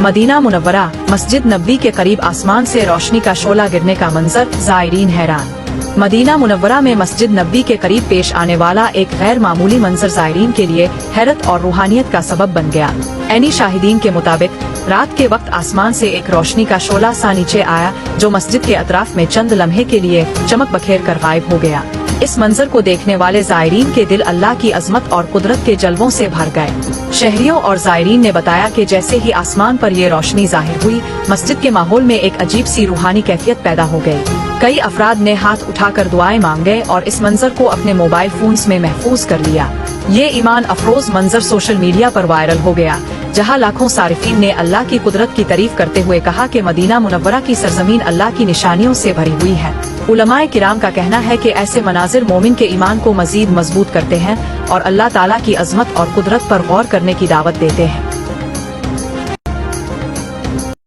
Medina Munawwara मस्जिद नबवी के करीब आसमान से रोशनी का शोला गिरने का मंजर, ज़ायरीन हैरान। मदीना मुनव्वरा में मस्जिद नबवी के करीब पेश आने वाला एक गैर मामूली मंजर ज़ायरीन के लिए हैरत और रूहानियत का सबब बन गया। ऐनी शाहिदीन के मुताबिक रात के वक्त आसमान से एक रोशनी का शोला सा नीचे आया, जो मस्जिद के अतराफ में चंद लम्हे के लिए चमक बखेर कर गायब हो गया। इस मंजर को देखने वाले ज़ायरीन के दिल अल्लाह की अजमत और कुदरत के जलवों से भर गए। शहरियों और ज़ायरीन ने बताया कि जैसे ही आसमान पर ये रोशनी जाहिर हुई, मस्जिद के माहौल में एक अजीब सी रूहानी कैफियत पैदा हो गई। कई अफराद ने हाथ उठाकर दुआएं मांगे और इस मंजर को अपने मोबाइल फोन्स में महफूज कर लिया। ये ईमान अफरोज मंजर सोशल मीडिया पर वायरल हो गया, जहां लाखों सारिफीन ने अल्लाह की कुदरत की तारीफ करते हुए कहा कि मदीना मुनव्वरा की सरजमीन अल्लाह की निशानियों से भरी हुई है। उलमाए किराम का कहना है कि ऐसे मनाजिर मोमिन के ईमान को मजीद मजबूत करते हैं और अल्लाह ताला की अजमत और कुदरत पर गौर करने की दावत देते हैं।